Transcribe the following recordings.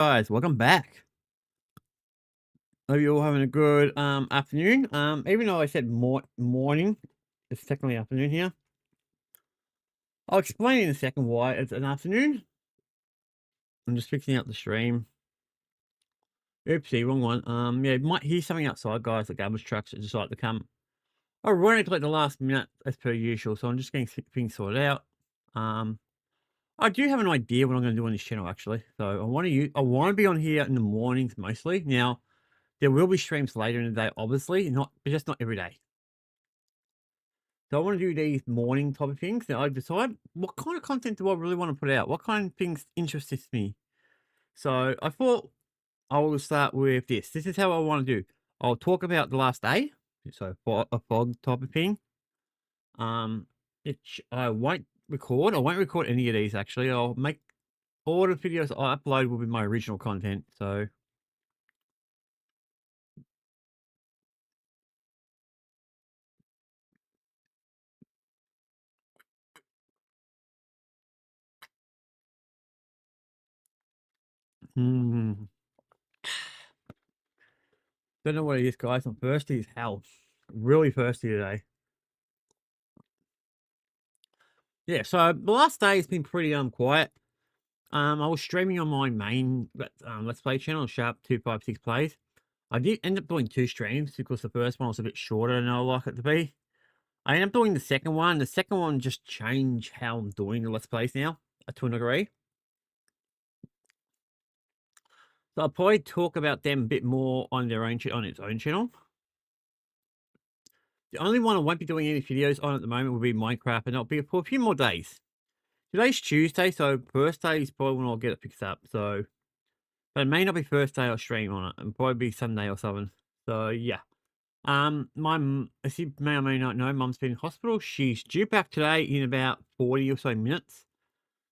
Guys, welcome back. Hope you're all having a good afternoon. Even though I said morning, it's technically afternoon here. I'll explain in a second why it's an afternoon. I'm just fixing out the stream. Oopsie, wrong one. Yeah, you might hear something outside, guys. The garbage trucks just like to come ironically at the last minute as per usual. So I'm just getting things sorted out. I do have an idea what I'm going to do on this channel actually. So I want to be on here in the mornings mostly. Now, there will be streams later in the day, obviously, but just not every day. So I want to do these morning type of things. Now I decide what kind of content do I really want to put out? What kind of things interests me? So I thought I will start with this. This is how I want to do. I'll talk about the last day. So for a fog type of thing. Which I won't record. I won't record any of these actually. I'll make all the videos I upload will be my original content. So don't know what it is, guys. I'm thirsty as hell. Really thirsty today. Yeah, so the last day has been pretty quiet. I was streaming on my main Let's Play channel, Sharp256 Plays. I did end up doing 2 streams because the first one was a bit shorter than I like it to be. I ended up doing the second one. The second one just changed how I'm doing the Let's Plays now, to a degree. So I'll probably talk about them a bit more on its own channel. The only one I won't be doing any videos on at the moment will be Minecraft, and that'll be for a few more days. Today's Tuesday, so Thursday is probably when I'll get it fixed up. So, but it may not be Thursday I'll stream on it, and probably be Sunday or something. So yeah. As you may or may not know, Mum's been in hospital. She's due back today in about 40 or so minutes.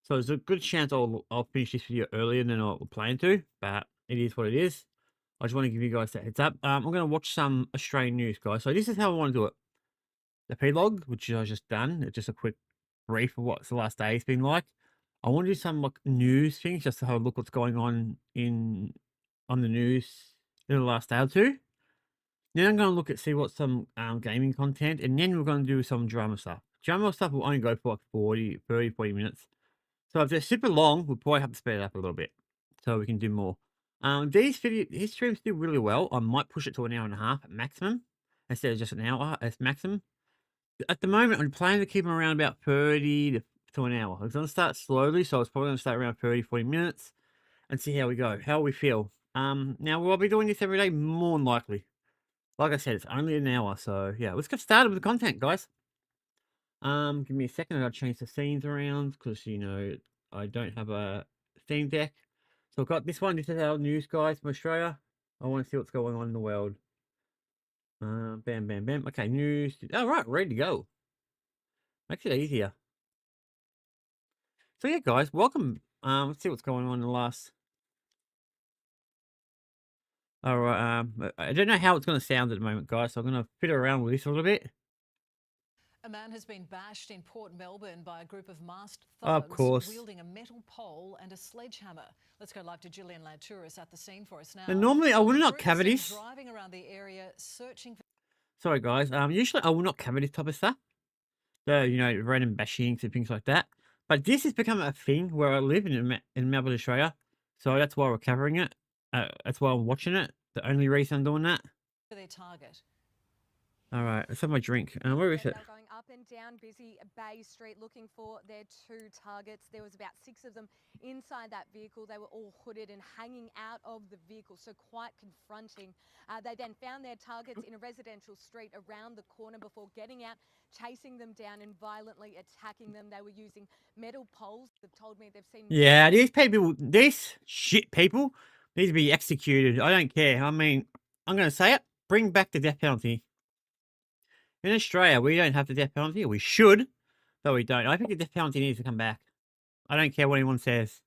So there's a good chance I'll finish this video earlier than I plan to, but it is what it is. I just want to give you guys that heads up. I'm going to watch some Australian news, guys. So this is how I want to do it. The P-log, which I just done, it's just a quick brief of what the last day has been like. I want to do some like news things just to have a look what's going on the news in the last day or two. Then I'm going to look at see what's some gaming content, and then we're going to do some drama stuff. Drama stuff will only go for like 40 minutes. So if they're super long, we'll probably have to speed it up a little bit so we can do more. These streams do really well. I might push it to an hour and a half at maximum instead of just an hour as maximum. At the moment, I'm planning to keep them around about 30 to an hour. I'm going to start slowly, so it's probably going to start around 30, 40 minutes and see how we go, how we feel. Now, will I be doing this every day? More than likely. Like I said, it's only an hour, so yeah, let's get started with the content, guys. Give me a second. I got to change the scenes around because, I don't have a theme deck. So I've got this one. This is our news, guys, from Australia. I want to see what's going on in the world. Bam, bam, bam. Okay, news. All right, ready to go. Makes it easier. So yeah, guys, welcome. Let's see what's going on in the last. All right. I don't know how it's going to sound at the moment, guys. So I'm going to fiddle around with this a little bit. A man has been bashed in Port Melbourne by a group of masked Of thugs course. wielding a metal pole and a sledgehammer. Let's go live to Gillian Ladtouris at the scene for us now. And normally I will not cover this. Driving around the area searching for... Sorry, guys. Usually I will not cover this type of stuff. So, random bashings and things like that. But this has become a thing where I live in Melbourne, Australia. So that's why we're covering it. That's why I'm watching it. The only reason I'm doing that. For their target. All right, let's have my drink. Where is it? They're going up and down busy Bay Street looking for their 2 targets. There was about 6 of them inside that vehicle. They were all hooded and hanging out of the vehicle, so quite confronting. They then found their targets in a residential street around the corner before getting out, chasing them down and violently attacking them. They were using metal poles. They've told me they've seen... Yeah, these shit people need to be executed. I don't care. I mean, I'm going to say it. Bring back the death penalty. In Australia, we don't have the death penalty. We should, but we don't. I think the death penalty needs to come back. I don't care what anyone says.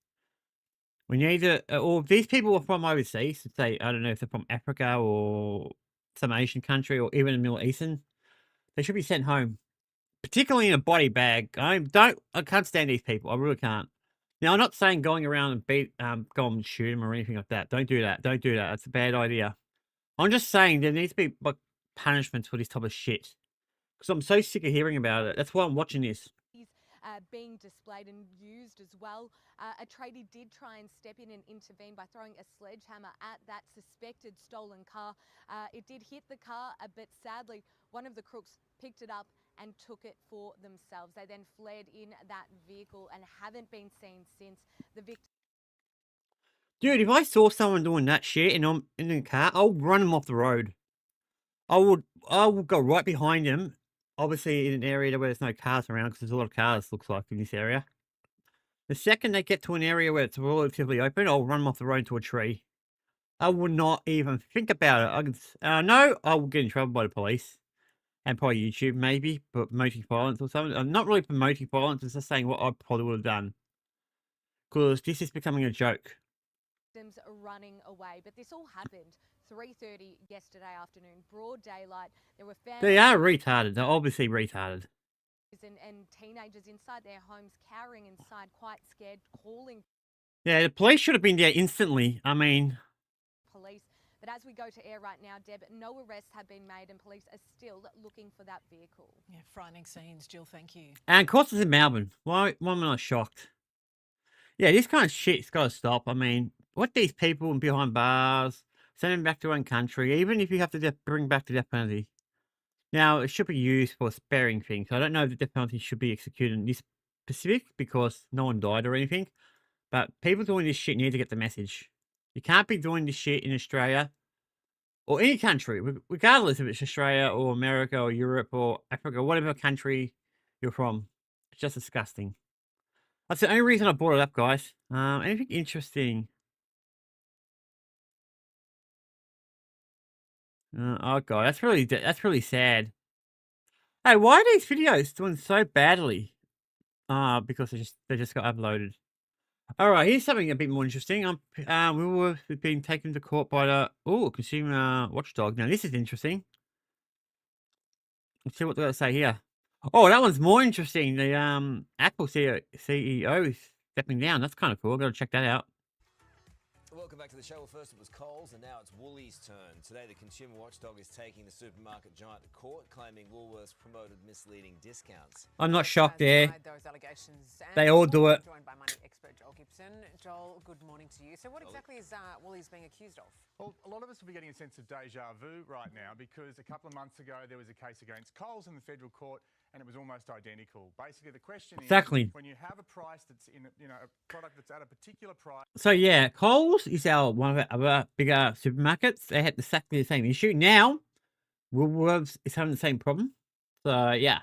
We need to, or these people are from overseas. Say, I don't know if they're from Africa or some Asian country or even the Middle Eastern. They should be sent home, particularly in a body bag. I can't stand these people. I really can't. Now, I'm not saying going around and go and shoot him or anything like that. Don't do that. Don't do that. That's a bad idea. I'm just saying there needs to be like punishments for this type of shit. Because I'm so sick of hearing about it. That's why I'm watching this. Being displayed and used as well. A tradie did try and step in and intervene by throwing a sledgehammer at that suspected stolen car. It did hit the car, but sadly, one of the crooks picked it up and took it for themselves. They then fled in that vehicle and haven't been seen since. The victim. Dude, if I saw someone doing that shit and I'm in the car, I'll run them off the road. I would go right behind him. Obviously, in an area where there's no cars around, because there's a lot of cars, looks like, in this area. The second they get to an area where it's relatively open, I'll run them off the road to a tree. I would not even think about it. I can, no, I will get in trouble by the police. And probably YouTube, maybe, but promoting violence or something. I'm not really promoting violence, it's just saying what I probably would have done. Because this is becoming a joke. Victims are running away, but this all happened 3:30 yesterday afternoon, broad daylight. There were families. They are retarded. They're obviously retarded. And teenagers inside their homes, cowering inside, quite scared, calling Yeah, the police should have been there instantly. I mean, police. But as we go to air right now, Deb, no arrests have been made and police are still looking for that vehicle. Yeah, frightening scenes. Jill, thank you. and of course it's in Melbourne. Why am I not shocked? Yeah, this kind of shit's got to stop. I mean, what these people behind bars, send them back to their own country, even if you have to bring back the death penalty. Now, it should be used for sparing things. I don't know if the death penalty should be executed in this specific because no one died or anything. But people doing this shit need to get the message. You can't be doing this shit in Australia or any country, regardless if it's Australia or America or Europe or Africa, whatever country you're from. It's just disgusting. That's the only reason I brought it up, guys. Anything interesting? Oh god, that's really sad. Hey, why are these videos doing so badly? Because they just got uploaded. All right, here's something a bit more interesting. We've been taken to court by the consumer watchdog. Now this is interesting. Let's see what they got to say here. Oh, that one's more interesting. The Apple CEO is stepping down. That's kind of cool. Got to check that out. Welcome back to the show. Well, first it was Coles, and now it's Woolies' turn. Today, the consumer watchdog is taking the supermarket giant to court, claiming Woolworths promoted misleading discounts. I'm not shocked there. Those allegations. They all do it. Joined by money expert Joel Gibson. Joel, good morning to you. So, what exactly is Woolies being accused of? Well, a lot of us will be getting a sense of deja vu right now because a couple of months ago there was a case against Coles in the federal court, and it was almost identical. Basically, the question is when you have a price that's in, a product that's at a particular price. So yeah, Coles is one of our bigger supermarkets. They had exactly the same issue. Now, Woolworths is having the same problem. So yeah.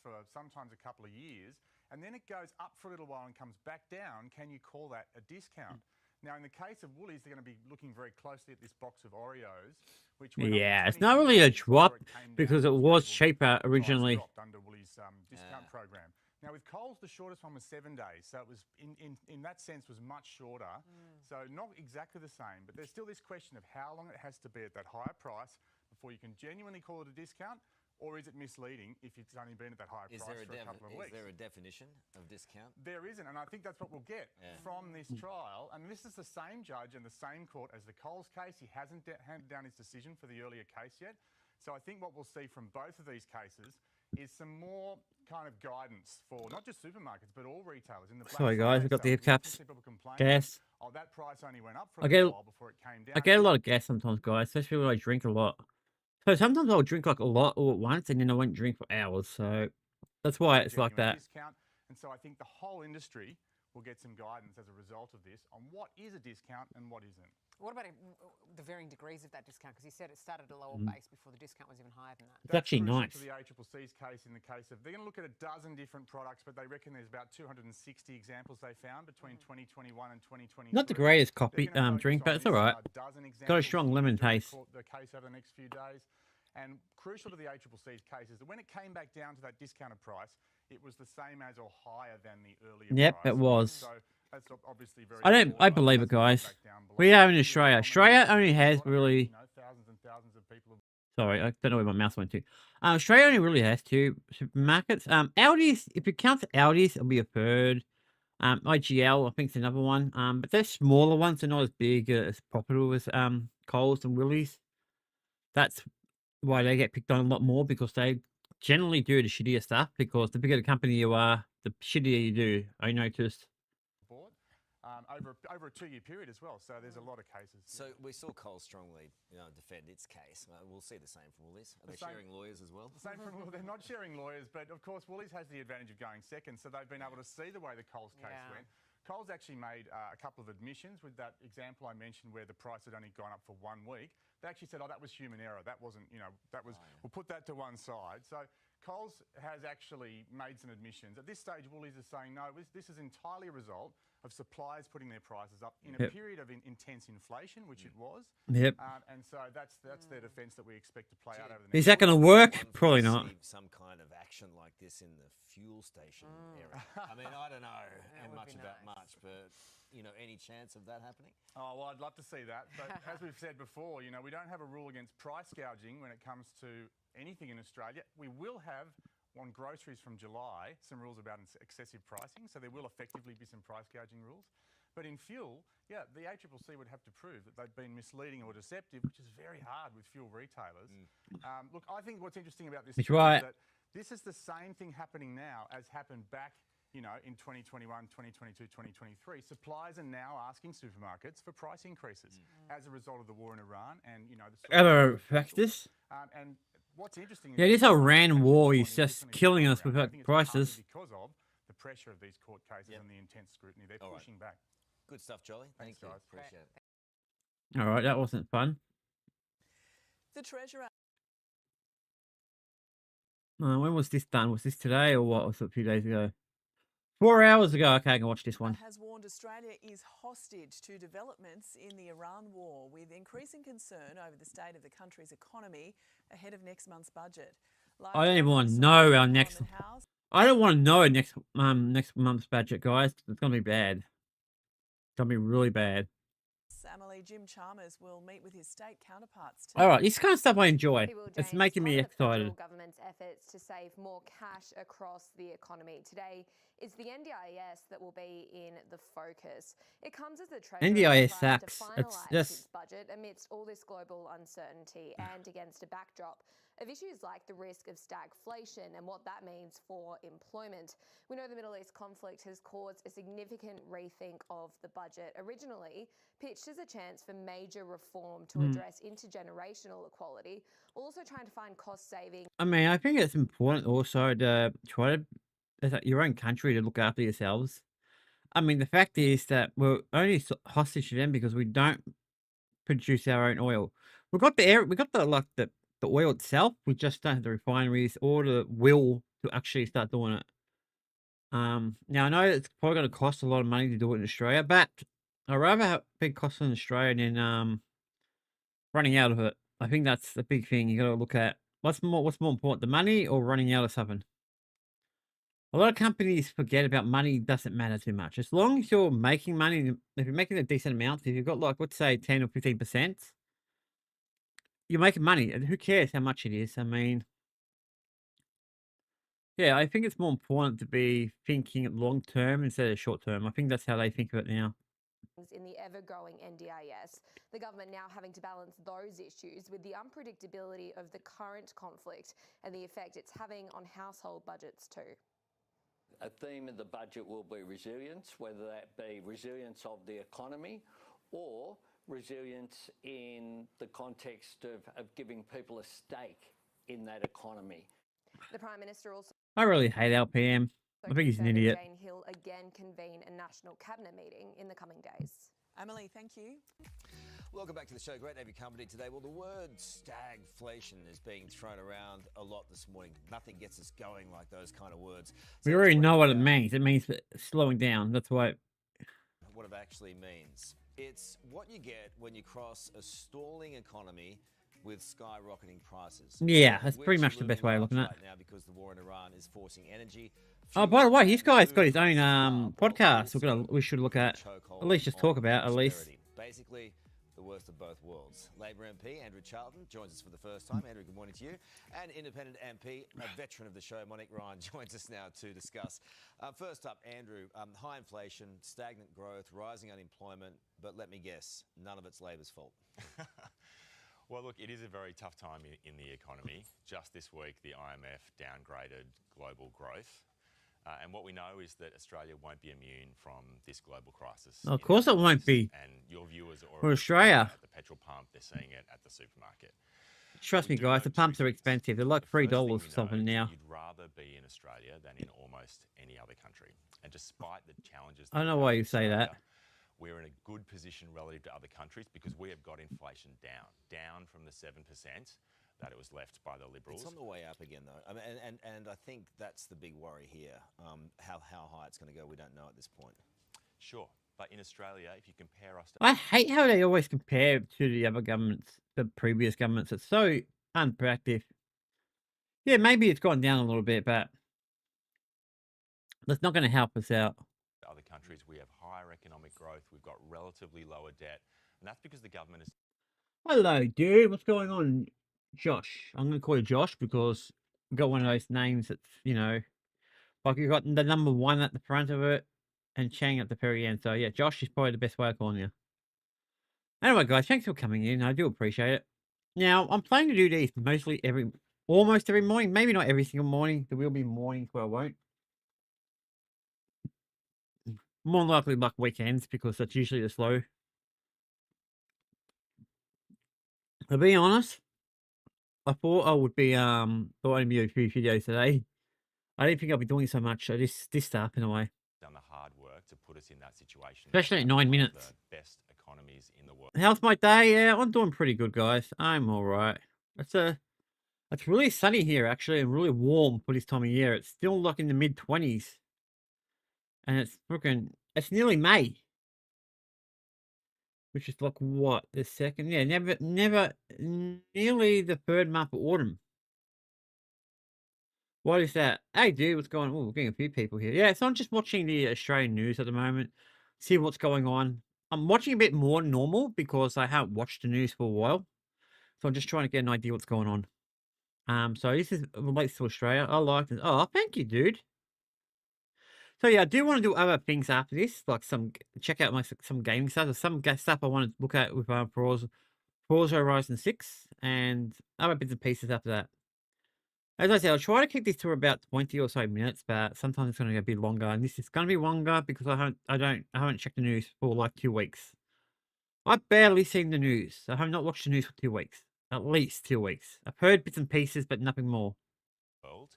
For sometimes a couple of years, and then it goes up for a little while and comes back down. Can you call that a discount? Now, in the case of Woolies, they're going to be looking very closely at this box of Oreos, which it's not really a drop because it was cheaper originally. Under Woolies' discount program. Now, with Coles, the shortest one was 7 days, so it was in that sense was much shorter. So not exactly the same, but there's still this question of how long it has to be at that higher price before you can genuinely call it a discount. Or is it misleading if it's only been at that higher price for a couple of weeks? Is there a definition of discount? There isn't, and I think that's what we'll get from this trial. And this is the same judge and the same court as the Coles case. He hasn't handed down his decision for the earlier case yet. So I think what we'll see from both of these cases is some more kind of guidance for not just supermarkets, but all retailers. In the Sorry guys, we've got the hip caps. Gas. Oh, that price only went up for a while before it came down. I get a lot of gas sometimes, guys, especially when I drink a lot. So sometimes I'll drink like a lot all at once, and then I won't drink for hours. So that's why it's like that. Discount. And so I think the whole industry will get some guidance as a result of this on what is a discount and what isn't. What about the varying degrees of that discount? Because you said it started at a lower base before the discount was even higher than that. It's actually nice. For the ACCC's case, in the case of, they're going to look at a dozen different products, but they reckon there's about 260 examples they found between 2021 and 2023. Not the greatest drink, but it's all right. Got a strong lemon taste. The case over the next few days. And crucial to the ACCC's case is that when it came back down to that discounted price, it was the same as or higher than the earlier price. It was. So that's obviously very I believe it, guys. We are in Australia. Australia only has really... thousands and thousands of people. Sorry, I don't know where my mouse went to. Australia only really has two supermarkets. Aldi's, if you count Aldi's, it'll be a third. IGL, I think, is another one. But they're smaller ones. They're not as big, as profitable as Coles and Woolies. That's why they get picked on a lot more, because they generally do the shittier stuff. Because the bigger the company you are, the shittier you do. I noticed. board over a 2-year period as well. So there's a lot of cases. So we saw Coles strongly defend its case. We'll see the same from Woolies. Are they sharing lawyers as well? Same from they're not sharing lawyers, but of course Woolies has the advantage of going second, so they've been able to see the way the Coles case went. Coles actually made a couple of admissions with that example I mentioned where the price had only gone up for 1 week. They actually said, oh, that was human error. That wasn't, that was, we'll put that to one side. So Coles has actually made some admissions. At this stage, Woolies is saying, no, this is entirely a result of suppliers putting their prices up in a period of intense inflation, which it was. Yep. And so that's their defence that we expect to play out over the next. Is that going to work? One Probably foresee not. some kind of action like this in the fuel station area. I mean, I don't know how would much be about nice. much, but any chance of that happening? Oh, well, I'd love to see that. But as we've said before, we don't have a rule against price gouging when it comes to anything in Australia. We will have, on groceries from July, some rules about excessive pricing. So there will effectively be some price gouging rules. But in fuel, the ACCC would have to prove that they've been misleading or deceptive, which is very hard with fuel retailers. Look, I think what's interesting about this is that this is the same thing happening now as happened back in 2021, 2022, 2023, suppliers are now asking supermarkets for price increases as a result of the war in Iran and, Ever affect this? and what's interesting is... Yeah, this Iran war is just killing us with I think it's prices. partly because of the pressure of these court cases and the intense scrutiny. They're pushing back. Good stuff, Jolly. Thanks, Thank you. guys. Appreciate it. All right, that wasn't fun. The Treasurer When was this done? Was this today or what? Was it a few days ago? 4 hours ago. Okay, I can watch this one. has warned Australia is hostage to developments in the Iran war, with increasing concern over the state of the country's economy ahead of next month's budget. I don't even want to know our next. I don't want to know next month's budget, guys. It's gonna be bad. It's gonna be really bad. Emily, Jim Chalmers will meet with his state counterparts All right, this kind of stuff I enjoy. Will It's James making me on the federal excited. government's efforts to save more cash across the economy. Today, it's the NDIS that will be in the focus. It comes as the Treasury NDIS tries to sucks. finalise It's just its budget amidst all this global uncertainty and against a backdrop of issues like the risk of stagflation and what that means for employment. We know the Middle East conflict has caused a significant rethink of the budget, originally pitched as a chance for major reform to address intergenerational equality, also trying to find cost saving. I mean, I think it's important also to try to, as your own country, to look after yourselves. I mean, the fact is that we're only hostage to them because we don't produce our own oil. We've got the air, we got the oil itself. We just don't have the refineries or the will to actually start doing it. Now I know it's probably going to cost a lot of money to do it in Australia, but I'd rather have big costs in Australia than running out of it. I think that's the big thing you got to look at. What's more important, the money or running out of something? A lot of companies forget about money doesn't matter too much. As long as you're making money, if you're making a decent amount, if you've got like, let's say 10 or 15%, you're making money. And who cares how much it is? I mean, yeah, I think it's more important to be thinking long term instead of short term. I think that's how they think of it now. In the ever-growing NDIS, the government now having to balance those issues with the unpredictability of the current conflict and the effect it's having on household budgets too. A theme of the budget will be resilience, whether that be resilience of the economy or resilience in the context of giving people a stake in that economy. The Prime Minister also... I really hate LPM. I think he's an confirmed idiot. Jane Hill again convene a national cabinet meeting in the coming days. Emily, thank you. Welcome back to the show. Great to have you company today. Well, the word stagflation is being thrown around a lot this morning. Nothing gets us going like those kind of words. We So already let's know break what it down means. It means slowing down. That's why. what it actually means. It's what you get when you cross a stalling economy with skyrocketing prices. Yeah, that's pretty Which much the best way of looking at it. right now because the war in Iran is forcing energy. Oh, by the way, this guy's got his own podcast. We should look at least just talk about at least. Basically, the worst of both worlds. Labor MP Andrew Charlton joins us for the first time. Andrew, good morning to you. And Independent MP, a veteran of the show, Monique Ryan, joins us now to discuss. First up, Andrew, high inflation, stagnant growth, rising unemployment, but let me guess, none of it's Labor's fault. Well, look, it is a very tough time in the economy. Just this week, the IMF downgraded global growth. And what we know is that Australia won't be immune from this global crisis. Of course it won't be. And your viewers are For already Australia. seeing it at the petrol pump, they're seeing it at the supermarket. Trust me, We do guys, know the pumps two are things. expensive. They're like The first $3 thing or we know something is that now. You'd rather be in Australia than in almost any other country. And despite the challenges, I don't know we why have you in say that. Australia, we're in a good position relative to other countries because we have got inflation down from the 7% that it was left by the Liberals. It's on the way up again, though. I mean, and I think that's the big worry here. How high it's going to go, we don't know at this point. Sure, but in Australia, if you compare us to I hate how they always compare to the other governments, the previous governments. It's so unproductive. Yeah, maybe it's gone down a little bit, but that's not going to help us out. other countries, we have higher economic growth, we've got relatively lower debt, and that's because the government is Hello, dude. What's going on? Josh. I'm going to call you Josh because you got one of those names that's, like you got the number 1 at the front of it and Chang at the very end. So, yeah, Josh is probably the best way of calling you. Anyway, guys, thanks for coming in. I do appreciate it. Now, I'm planning to do these almost every morning. Maybe not every single morning. There will be mornings where I won't. More likely like weekends because that's usually the slow. To be honest, I thought I would be doing a few videos today. I didn't think I'd be doing so much. So this stuff in a way. done the hard work to put us in that situation. Especially at Have 9 one of minutes. The best economies in the world. How's my day? Yeah, I'm doing pretty good, guys. I'm all right. It's really sunny here, actually, and really warm for this time of year. It's still like in the mid-20s. And it's nearly May. Which is like what? The second? Yeah, nearly the 3rd month of autumn. What is that? Hey, dude, what's going on? Oh, we're getting a few people here. Yeah, so I'm just watching the Australian news at the moment, see what's going on. I'm watching a bit more normal because I haven't watched the news for a while. So I'm just trying to get an idea what's going on. So this relates to Australia. I like this. Oh, thank you, dude. So yeah, I do want to do other things after this, like check out some gaming stuff. There's some stuff I want to look at with Forza Horizon 6 and other bits and pieces after that. As I said, I'll try to keep this to about 20 or so minutes, but sometimes it's going to go a bit longer. And this is going to be longer because I haven't checked the news for like 2 weeks. I've barely seen the news. I have not watched the news for 2 weeks. At least 2 weeks. I've heard bits and pieces, but nothing more. But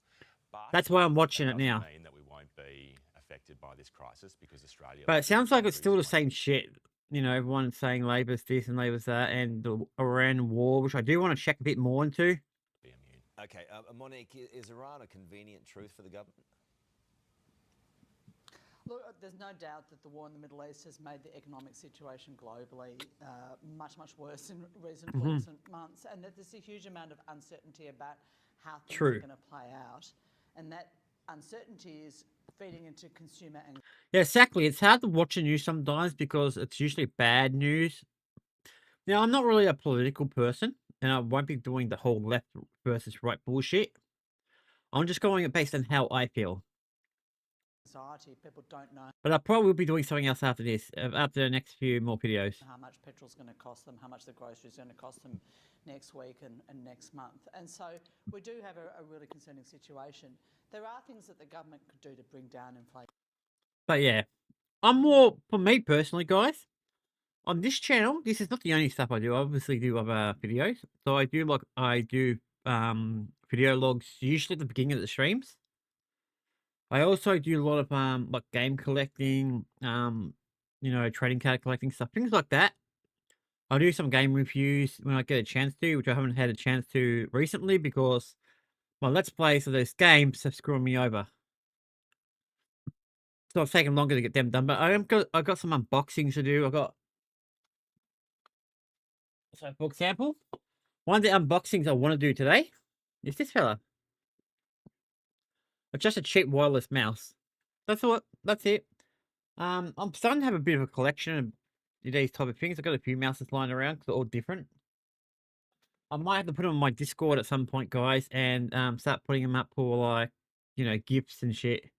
That's why I'm watching that it now. doesn't mean that we won't be affected by this crisis because Australia. But it sounds like it's still the countries same shit. Everyone's saying Labor's this and Labor's that, and the Iran war, which I do want to check a bit more into. won't be immune. Okay, Monique, is Iran a convenient truth for the government? Look, there's no doubt that the war in the Middle East has made the economic situation globally much worse in recent weeks and months, and that there's a huge amount of uncertainty about how things are going to play out, and that uncertainty is feeding into consumer anxiety. Yeah, exactly. It's hard to watch the news sometimes because it's usually bad news. Now, I'm not really a political person, and I won't be doing the whole left versus right bullshit. I'm just going based on how I feel. People don't know But I probably will be doing something else after this, after the next few more videos. how much petrol's going to cost them, how much the groceries going to cost them next week and next month. And so we do have a really concerning situation. There are things that the government could do to bring down inflation. But yeah, for me personally, guys, on this channel, this is not the only stuff I do. I obviously do other videos. So I do video logs usually at the beginning of the streams. I also do a lot of like game collecting, trading card collecting stuff, things like that. I'll do some game reviews when I get a chance to, which I haven't had a chance to recently because my Let's Plays of those games have screwed me over. So it's taken longer to get them done, but I've got some unboxings to do. So for example, one of the unboxings I want to do today is this fella. It's just a cheap wireless mouse. That's it. I'm starting to have a bit of a collection these type of things. I've got a few mouses lying around because they're all different. I might have to put them on my Discord at some point, guys, and start putting them up for like, you know, gifts and shit.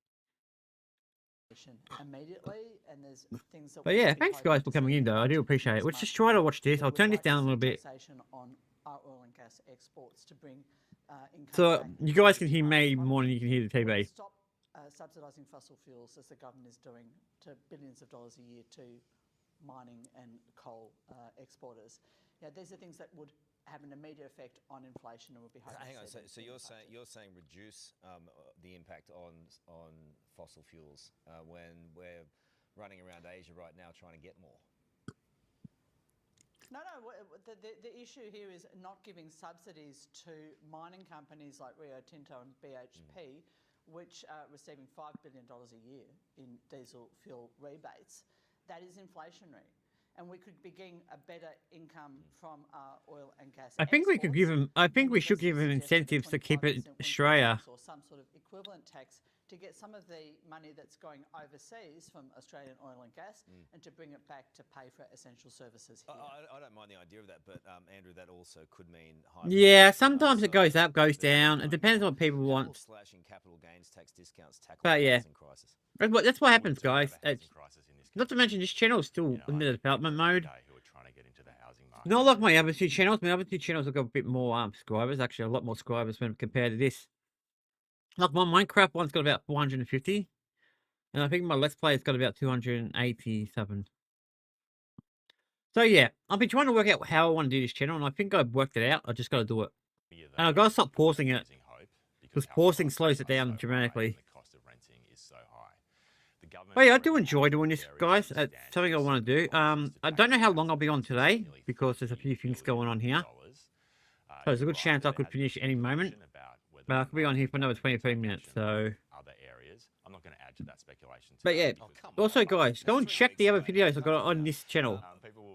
Immediately, and there's things that But yeah, thanks guys for coming in though. I do appreciate it. Let's just try to watch this. I'll turn this down a little bit. On our oil and gas exports to bring income So back you guys can into hear our me economy. more than you can hear the TV. Stop subsidising fossil fuels as the government is doing to billions of dollars a year to mining and coal exporters. Yeah, these are things that would have an immediate effect on inflation and would be hoping. Hang on, so you're saying reduce the impact on fossil fuels when we're running around Asia right now trying to get more. No. The issue here is not giving subsidies to mining companies like Rio Tinto and BHP, which are receiving $5 billion a year in diesel fuel rebates. That is inflationary. And we could be getting a better income from our oil and gas. I think we could give them. I think we should give them incentives to keep it in Australia. Or some sort of equivalent tax to get some of the money that's going overseas from Australian oil and gas and to bring it back to pay for essential services here. I don't mind the idea of that, but Andrew, that also could mean high. Yeah, sometimes it goes up, goes down. It depends on what people want. Slashing capital gains tax discounts, tackle But yeah, housing crisis. that's what happens, guys. Not to mention this channel is still in the development mode. Not like my other two channels. My other two channels have got a bit more subscribers. Actually, a lot more subscribers when compared to this. Like my Minecraft one's got about 450, and I think my Let's Play has got about 287. So yeah, I've been trying to work out how I want to do this channel, and I think I've worked it out. I just got to do it, and I've got to stop pausing it because pausing slows it down dramatically. But yeah, I do enjoy doing this, guys. It's something I want to do. I don't know how long I'll be on today because there's a few things going on here. So there's a good chance I could finish any moment. But I could be on here for another 23 minutes, so... But yeah, also guys, go and check the other videos I've got on this channel.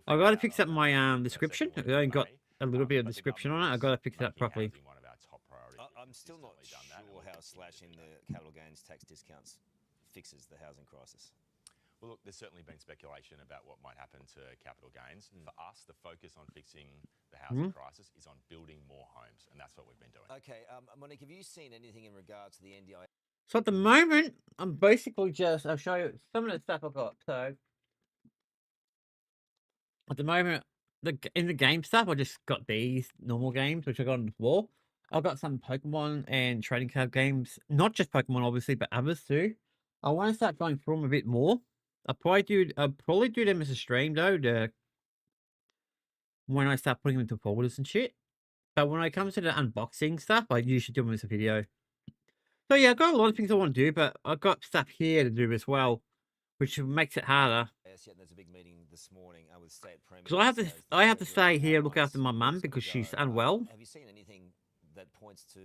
I've got to fix up my description. I've only got a little bit of description on it. I've got to fix it up properly. I'm still not sure how slashing the capital gains tax discounts fixes the housing crisis. Well, look, there's certainly been speculation about what might happen to capital gains. For us, the focus on fixing the housing crisis is on building more homes, and that's what we've been doing. Okay, Monique, have you seen anything in regards to the NDIS? So at the moment, I'm basically just... I'll show you some of the stuff I've got. So at the moment, in the game stuff, I just got these normal games, which I got on the floor. I've got some Pokemon and trading card games. Not just Pokemon, obviously, but others too. I want to start going through them a bit more. I'll probably do them as a stream though, when I start putting them into folders and shit. But when it comes to the unboxing stuff, I usually do them as a video. So yeah, I've got a lot of things I want to do, but I've got stuff here to do as well, which makes it harder. Yes, there's a big meeting this morning with state premiers. Because I have to stay here, look after my mum because she's unwell. Have you seen anything that points to?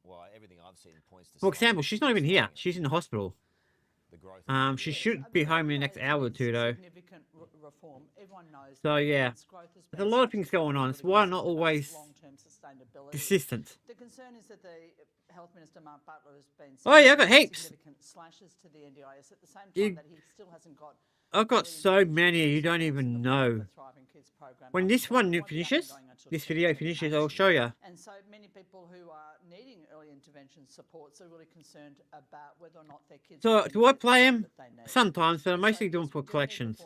Well, everything I've seen points to. For example, she's not even here. She's in the hospital. She should be home in the next hour or two, though. So yeah, there's a lot of things going on. It's why I'm not always consistent. The concern is that the Health Minister Mark Butler has been I got heaps. significant slashes to the NDIS at the same time that he still hasn't got. I've got so many you don't even know. When this one finishes, this video finishes, I'll show you. And so many people who are needing early intervention supports are really concerned about whether or not their kids. So do I play them? Sometimes, but I mostly do them for collections.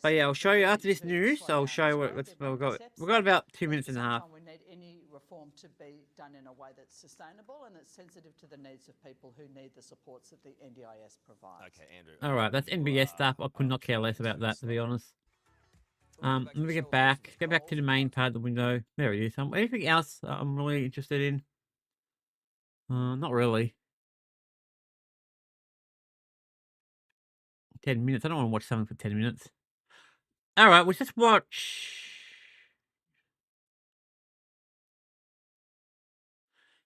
But yeah, I'll show you after this news. I'll show you what we've got. We've got about 2 minutes and a half. We need any reform to be done in a way that's sustainable and that's sensitive to the needs of people who need the supports that the NDIS provides. Okay, Andrew. All right, that's NBS stuff. I could not care less about that, to be honest. Let me get back to the main part of the window. There it is. Anything else I'm really interested in? Not really. 10 minutes. I don't want to watch something for 10 minutes. All right, we'll just watch.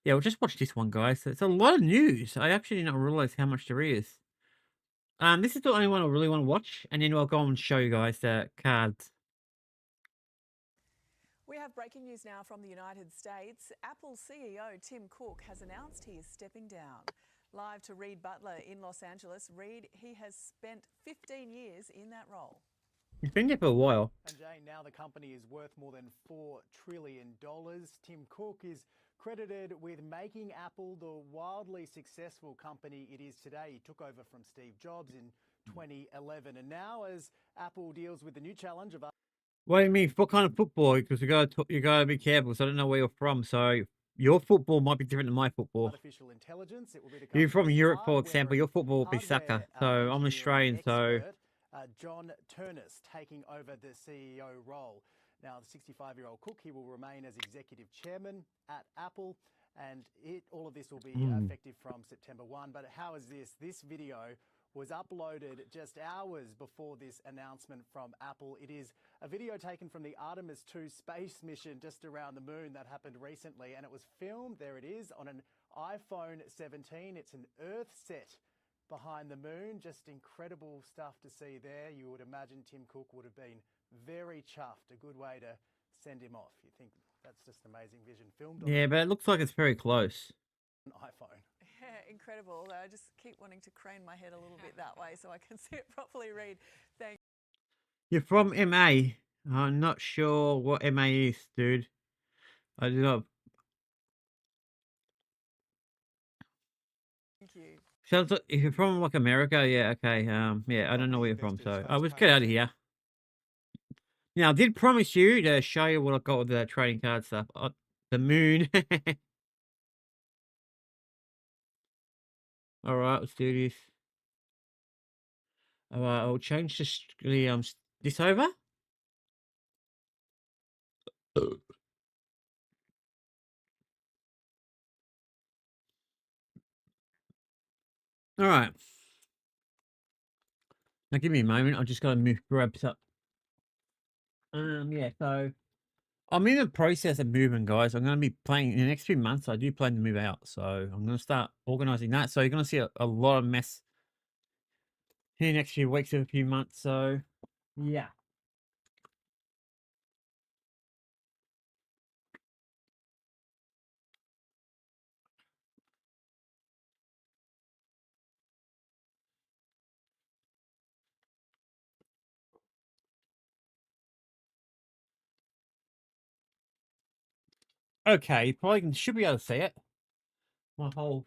Yeah, we'll just watch this one, guys. It's a lot of news. I actually did not realize how much there is. This is the only one I really want to watch, and then I'll go and show you guys the cards. We have breaking news now from the United States. Apple CEO Tim Cook has announced he is stepping down. Live to Reed Butler in Los Angeles. Reed, he has spent 15 years in that role. It's been there for a while. And Jane, now the company is worth more than $4 trillion. Tim Cook is credited with making Apple the wildly successful company it is today. He took over from Steve Jobs in 2011. And now as Apple deals with the new challenge of What do you mean? What kind of football? Because you gotta be careful. So I don't know where you're from. So your football might be different than my football. artificial intelligence, it will be the You're from company's Europe, for hardware example. and Your football will be hardware, soccer. So I'm engineering Australian. So expert, John Turnus taking over the CEO role. Now, the 65-year-old Cook, he will remain as executive chairman at Apple, and all of this will be effective from September 1. But how is this? This video was uploaded just hours before this announcement from Apple. It is a video taken from the Artemis 2 space mission just around the moon that happened recently, and it was filmed, there it is, on an iPhone 17. It's an Earth set behind the moon. Just incredible stuff to see there. You would imagine Tim Cook would have been very chuffed. A good way to send him off. You think that's just amazing vision filmed on yeah, but it looks like it's very close. an iPhone. Yeah, incredible. I just keep wanting to crane my head a little bit that way so I can see it properly. Read. Thank You're from MA. I'm not sure what MA is, dude. I do not. you. Sounds like if you're from like America, yeah, okay. Yeah, I don't know where you're from, so I was get out of here. Now, I did promise you to show you what I got with the trading card stuff. The moon. All right, let's do this. All right, I'll change this over. All right. Now, give me a moment. I just got to grab up. Yeah. So I'm in the process of moving, guys. I'm going to be playing in the next few months. I do plan to move out, so I'm going to start organizing that. So you're going to see a lot of mess in the next few weeks or a few months. So yeah. Okay, probably should be able to see it. My whole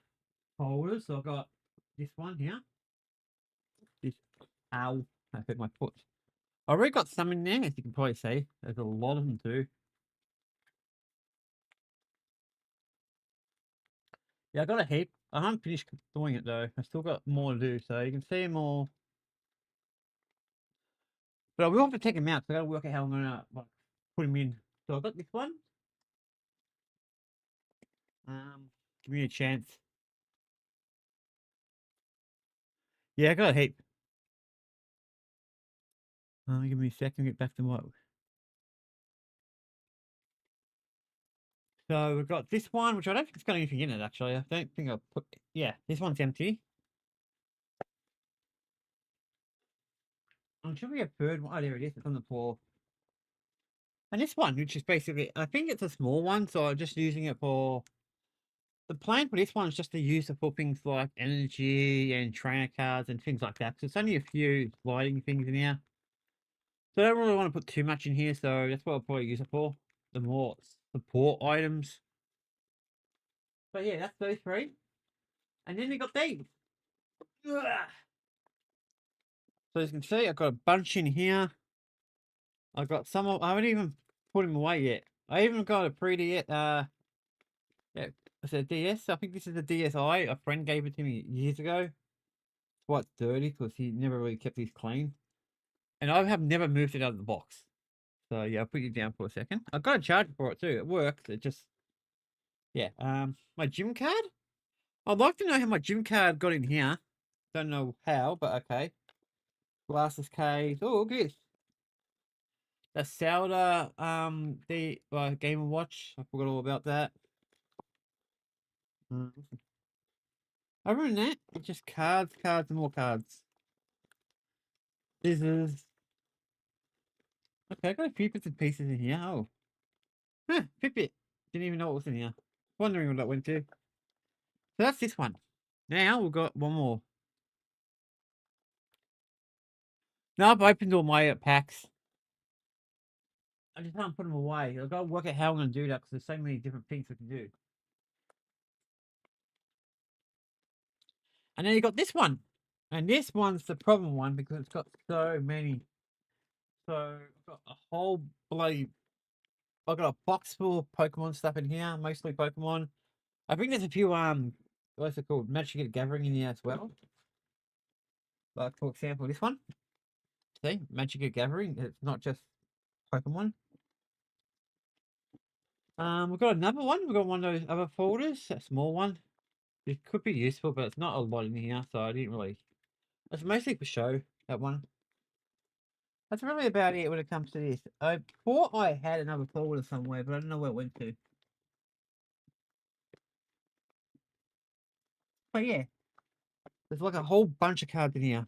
folder. So I've got this one here. This ow, I hurt my foot. I already got some in there, as you can probably see. There's a lot of them too. Yeah, I got a heap. I haven't finished doing it though. I still got more to do, so you can see them all. But I will have to take them out, so I gotta work out how I'm gonna put them in. So I've got this one. Give me a chance. Yeah, I got a heap. Give me a second, get back to what. So we've got this one, which I don't think it's got anything in it actually. I don't think I'll put. Yeah, this one's empty. I'm sure we have third one. Oh, there it is. It's on the floor. And this one, which is basically, I think it's a small one, so I'm just using it for. The plan for this one is just to use it for things like energy and trainer cards and things like that. So it's only a few lighting things in here. So I don't really want to put too much in here, so that's what I'll probably use it for. The more support items. But yeah, that's those three. And then we got these. Ugh. So as you can see, I've got a bunch in here. I've got some of, I haven't even put them away yet. I even got a pre-DS, yeah, it's a DS. I think this is a DSi. A friend gave it to me years ago. It's quite dirty because he never really kept these clean. And I have never moved it out of the box. So yeah, I'll put you down for a second. I've got a charger for it too. It works. It just, yeah. My gym card? I'd like to know how my gym card got in here. Don't know how, but okay. Glasses case. Oh, look at this. The Zelda, the Game & Watch. I forgot all about that. Other than that, it's just cards, and more cards. Scissors. Okay, I got a few bits and pieces in here. Oh. Huh, Fitbit. Didn't even know what was in here. Wondering what that went to. So that's this one. Now we've got one more. Now I've opened all my packs. I just can't put them away. I've got to work out how I'm going to do that because there's so many different things we can do. And then you got this one. And this one's the problem one because it's got so many. So I've got a whole bloody... I've got a box full of Pokemon stuff in here, mostly Pokemon. I think there's a few, what's it called? Magic the Gathering in here as well. Like, for example, this one. See? Magic the Gathering. It's not just Pokemon. We've got another one. We've got one of those other folders, a small one. It could be useful, but it's not a lot in here, so I didn't really... It's mostly for show, that one. That's really about it when it comes to this. I thought I had another folder somewhere, but I don't know where it went to. But yeah, there's like a whole bunch of cards in here.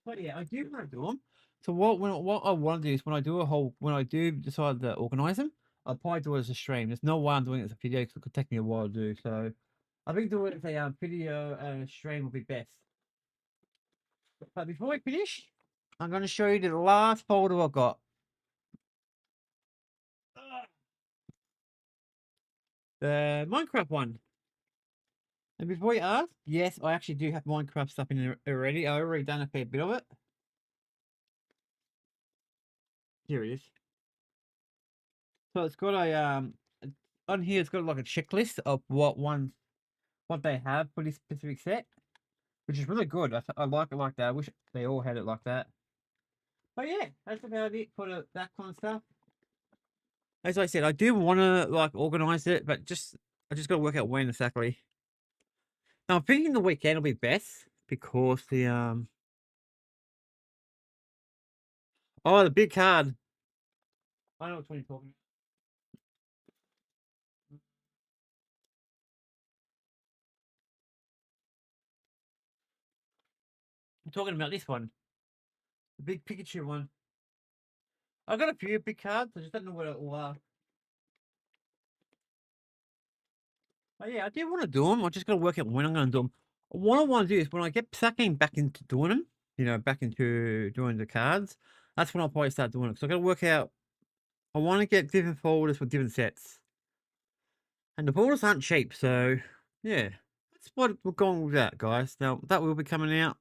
But yeah, I do want to do them. So what I want to do is when I do decide to organize them, I'll probably do it as a stream. There's no way I'm doing it as a video because it could take me a while to do. So I think doing it as a video and stream will be best. But before we finish, I'm going to show you the last folder I've got. The Minecraft one. And before you ask, yes, I actually do have Minecraft stuff in there already. I've already done a fair bit of it. Here it is. So it's got a on here it's got like a checklist of what they have for this specific set, which is really good. I like it like that. I wish they all had it like that. But yeah, that's about it for that kind of stuff. As I said, I do want to like organize it, but I just got to work out when exactly. Now I'm thinking the weekend will be best because the oh, the big card. I know which one you're talking about. I'm talking about this one. The big Pikachu one. I got a few big cards, I just don't know what it all are. But yeah, I do want to do them. I just got to work out when I'm going to do them. What I want to do is when I get getting back into doing them, you know, back into doing the cards, that's when I'll probably start doing it. So I got to work out, I want to get different folders for different sets. And the folders aren't cheap, so yeah. That's what we're going with that, guys. Now, that will be coming out.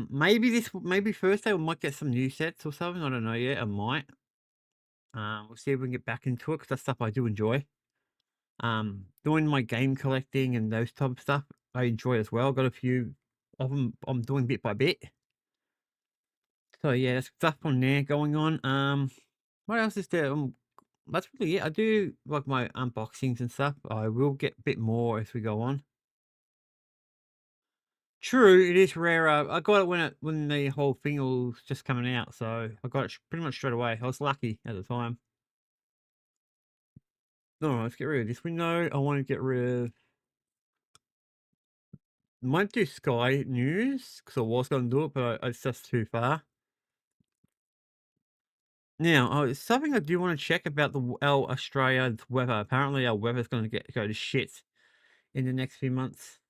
Maybe Thursday we might get some new sets or something. I don't know yet. I might. We'll see if we can get back into it because that's stuff I do enjoy. Doing my game collecting and those type of stuff I enjoy as well. Got a few of them I'm doing bit by bit. So yeah, there's stuff on there going on. What else is there? That's really it. I do like my unboxings and stuff. I will get a bit more as we go on. True, it is rare. I got it when the whole thing was just coming out, so I got it pretty much straight away. I was lucky at the time. No, let's get rid of this window. I want to get rid of... Might do Sky News, because I was going to do it, but it's just too far. Now, something I do want to check about our Australia's weather. Apparently, our weather's going to go to shit in the next few months.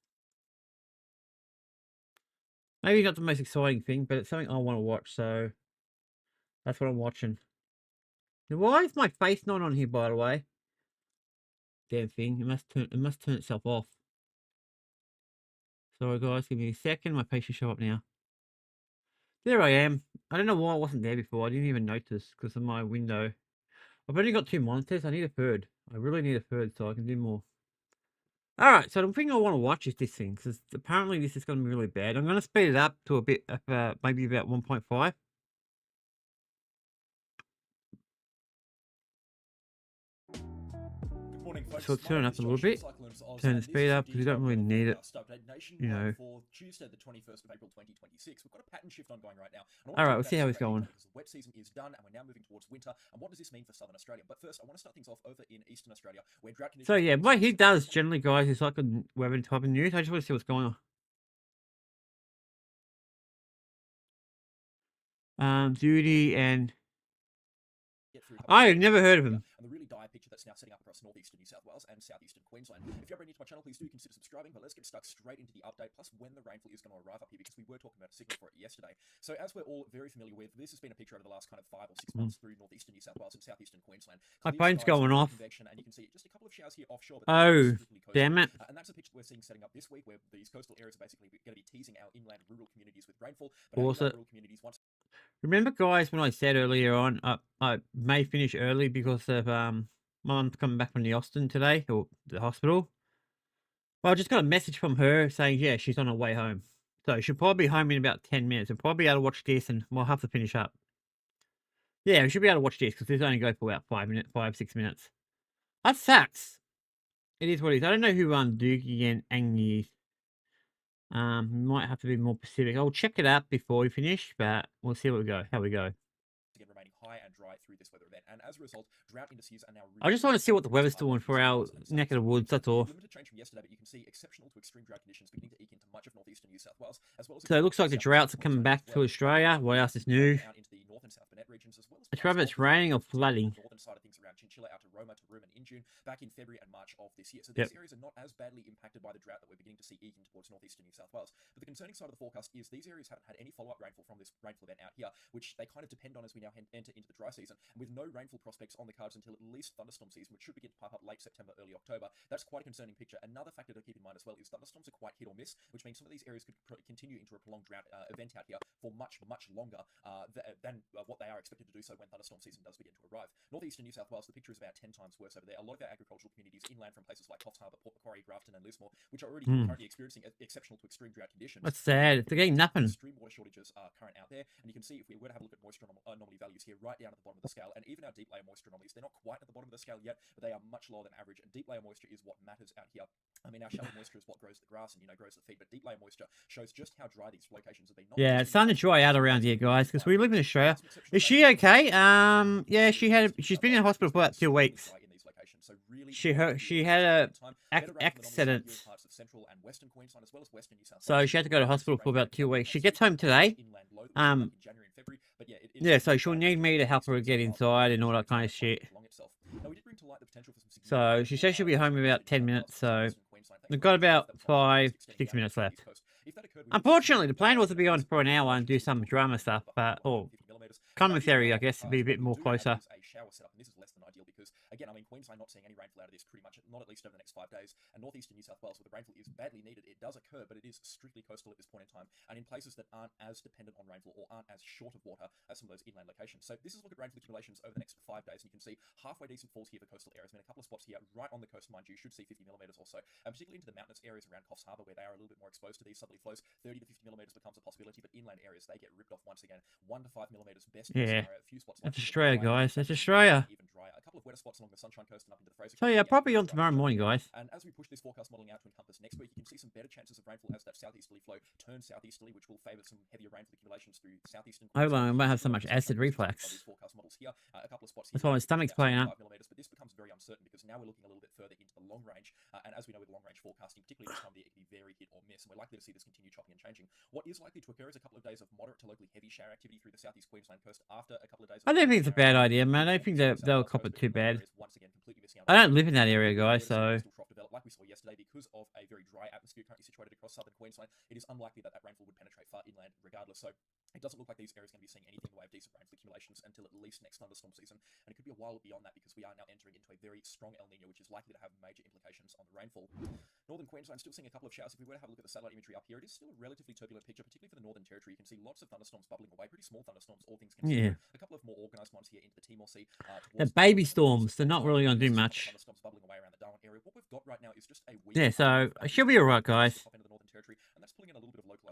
Maybe not the most exciting thing, but it's something I want to watch, so that's what I'm watching. Now, why is my face not on here, by the way? Damn thing, it must turn itself off. Sorry guys, give me a second, my face should show up now. There I am. I don't know why I wasn't there before. I didn't even notice because of my window. I've only got 2 monitors. I need a third. I really need a third so I can do more. Alright, so the thing I want to watch is this thing because apparently this is going to be really bad. I'm going to speed it up to a bit, maybe about 1.5. So I'll turn it up a little bit, turn the speed up because we don't really need it, you know. For Tuesday, the 21st of April 2026, we've got a pattern shift ongoing right now. Alright, we'll see how it's going. The wet season is done and we're now moving towards winter. And what does this mean for Southern Australia? But first, I want to start things off over in Eastern Australia, where drought conditions... So yeah, what he does generally, guys, is like a weather type of news. I just want to see what's going on. Duty and... I have never heard of him. And the really dire dry picture that's now setting up across northeastern New South Wales and southeastern Queensland. If you're brand new to my channel, please do consider subscribing, but let's get stuck straight into the update, plus when the rainfall is going to arrive up here, because we were talking about a signal for it yesterday. So as we're all very familiar with, this has been a picture over the last kind of 5 or 6 months through northeastern New South Wales and southeastern Queensland. My phone's going off. And you can see just a couple of showers here offshore. Oh, damn it. And that's a picture that we're seeing setting up this week, where these coastal areas are basically going to be teasing our inland rural communities with rainfall. But our inland rural communities, once remember, guys, when I said earlier on, I may finish early because of my mum's coming back from the Austin today, or the hospital. Well, I just got a message from her saying, yeah, she's on her way home. So she'll probably be home in about 10 minutes. We'll probably be able to watch this, and we'll have to finish up. Yeah, we should be able to watch this because this only goes for about 5, 6 minutes. That sucks. It is what it is. I don't know who Doogie and Angie is. Might have to be more Pacific. I'll check it out before we finish, but we'll see how we go. Again, remaining high and dry through this weather event, and as a result, drought indices are now. I just want to see what the weather's doing for our neck of the woods. That's all. Limited change from yesterday, but you can see exceptional to extreme drought conditions beginning to eke into much of northeastern New South Wales, as well as. So it looks like the droughts are coming back to Australia. What else is new? Into the north and south Burnett regions, as well as. It's whether it's raining or flooding. Northern side of things around Chinchilla out to Roma to Rumen in June, back in February and March of this year. So these areas are not as badly impacted by the drought that we're beginning to see eking towards northeastern New South Wales. But the concerning side of the forecast is these areas haven't had any follow-up rainfall from this rainfall event out here, which they kind of depend on as we now enter into the dry season. And with no rainfall prospects on the cards until at least thunderstorm season, which should begin to pipe up late September, early October, that's quite a concerning picture. Another factor to keep in mind as well is thunderstorms are quite hit or miss, which means some of these areas could continue into a prolonged drought event out here for much, much longer than what they are expected to do so when thunderstorm season does begin to arrive. Northeastern New South Wales, the picture is about 10 times worse over there. A lot of our agricultural communities inland from places like Coffs Harbour, Port Macquarie, Grafton and Lismore, which are already currently experiencing exceptional to extreme drought conditions. That's sad. They're getting nothing. Extreme water shortages are current out there, and you can see if we were to have a look at moisture anomaly values here, right down at the bottom of the scale, and even our deep layer moisture anomalies, they're not quite at the bottom of the scale yet, but they are much lower than average, and deep layer moisture is what matters out here. I mean, our shallow moisture is what grows the grass and, grows the feed, but deep layer moisture shows just how dry these locations have been. Yeah, it's starting to dry out around here, guys, because we live in Australia. Is she okay? Yeah, she's been in hospital for about 2 weeks. She had a accident. So she had to go to hospital for about 2 weeks. She gets home today. Yeah, so she'll need me to help her get inside and all that kind of shit. So she says she'll be home in about 10 minutes, so we've got about 5, 6 minutes left. Unfortunately, the plan was to be on for an hour and do some drama stuff, but commentary, I guess, to be a bit more closer. Again, I mean, Queensland not seeing any rainfall out of this pretty much, not at least over the next 5 days. And northeastern New South Wales, where the rainfall is badly needed, it does occur, but it is strictly coastal at this point in time, and in places that aren't as dependent on rainfall or aren't as short of water as some of those inland locations. So this is a look at rainfall accumulations over the next 5 days, and you can see halfway decent falls here for coastal areas. I mean, a couple of spots here right on the coast, mind you, should see 50 millimetres or so, and particularly into the mountainous areas around Coffs Harbour, where they are a little bit more exposed to these southerly flows. 30 to 50 millimetres becomes a possibility, but inland areas, they get ripped off once again. 1 to 5 millimetres best case scenario. A few spots that's Australia, guys. That's Australia. Even drier. A couple of wetter spots along the Sunshine Coast and up into the Fraser. So yeah, probably on tomorrow morning, guys. And as we push this forecast modelling out to encompass next week, you can see some better chances of rainfall as that southeasterly flow turns southeasterly, which will favour some heavier rainfall accumulations through southeastern. Hold on, I might have so much acid reflux. A couple of spots that's why my stomach's playing up. But this becomes very uncertain because now we're looking a little bit further into the long range, and as we know with long range forecasting, particularly this time of the year, it can be very hit or miss, and we're likely to see this continue chopping and changing. What is likely to occur is a couple of days of moderate to locally heavy shower activity through the southeast Queensland coast after a couple of days. I don't think it's a bad idea, man. I don't think they'll cop it too bad. I don't live in that area, guys, so. Like we saw yesterday, because of a very dry atmosphere currently situated across southern Queensland, it is unlikely that rainfall would penetrate far inland regardless. So it doesn't look like these areas are going to be seeing anything in the way of decent rainfall accumulations until at least next thunderstorm season. And it could be a while beyond that because we are now entering into a very strong El Nino, which is likely to have major implications on the rainfall. Northern Queensland still seeing a couple of showers. If we were to have a look at the satellite imagery up here, it is still a relatively turbulent picture, particularly for the Northern Territory. You can see lots of thunderstorms bubbling away, pretty small thunderstorms, all things considered. A couple of more organised ones here into the Timor Sea. The baby storms, they're not really going to do much. Thunderstorms bubbling away around the Darwin area. What we've got right now is just a yeah, so I should be alright, guys.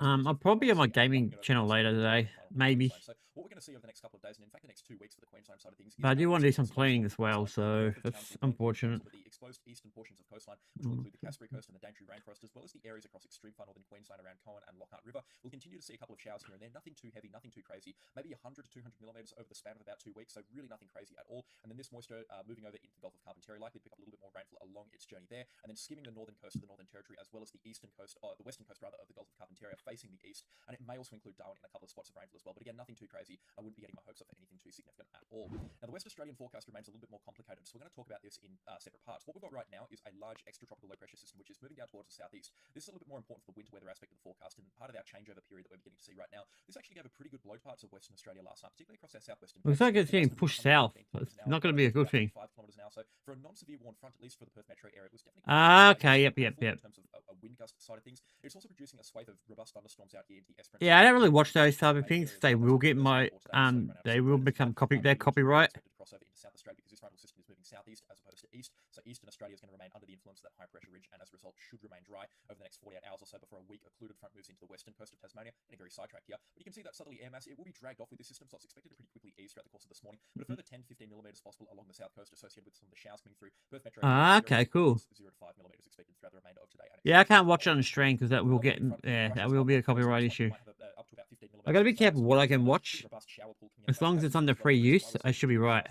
I'll probably be on my gaming channel later today, maybe. What we're going to see over the next couple of days, and in fact the next 2 weeks for the Queensland side of things, but I do want to do some cleaning as well, so that's unfortunate. The exposed eastern portions of coastline, which will include the Caspary Coast and the Daintree Rainforest, as well as the areas across extreme far northern Queensland around Cowan and Lockhart River. We'll continue to see a couple of showers here and there. Nothing too heavy, nothing too crazy. Maybe 100 to 200 millimetres over the span of about 2 weeks, so really nothing crazy at all. And then this moisture moving over into the Gulf of Carpentaria, likely to pick up a little bit more rainfall along its journey there, and then skimming the northern coast of the Northern Territory, as well as the eastern coast, the western coast rather, of the Gulf of Carpentaria, facing the east. And it may also include Darwin in a couple of spots of rainfall as as well. But again, nothing too crazy. I wouldn't be getting my hopes up for anything too significant at all. Now, the West Australian forecast remains a little bit more complicated, so we're going to talk about this in separate parts. What we've got right now is a large extratropical low pressure system which is moving down towards the southeast. This is a little bit more important for the winter weather aspect of the forecast and part of our changeover period that we're beginning to see right now. This actually gave a pretty good blow to parts of Western Australia last night, particularly across our southwestern Looks like it's getting pushed south. It's not going to be a good thing. 5 kilometers an hour. So for a non-severe warm front, at least for the Perth metro area, it was definitely Okay, yep. in terms of a wind gust side of things. It's also producing a swathe of robust thunderstorms out here into the Esperance. Yeah, I don't really watch those type of things. They will get my they will become their copyright. Crossover into South Australia because this frontal system is moving southeast as opposed to east. So eastern Australia is going to remain under the influence of that high pressure ridge and as a result should remain dry over the next 48 hours or so before a weak occluded front moves into the western coast of Tasmania. Getting very sidetracked here, but you can see that southerly air mass, it will be dragged off with this system, so it's expected to pretty quickly ease throughout the course of this morning. But a further 10-15 millimeters possible along the south coast associated with some of the showers coming through Perth metro. Okay, cool. 0 to 5 millimeters expected throughout the remainder of today. Yeah, I can't watch it on the stream because that will get that will be a copyright issue. I got to be careful what I can watch. As long as it's under free use, I should be right.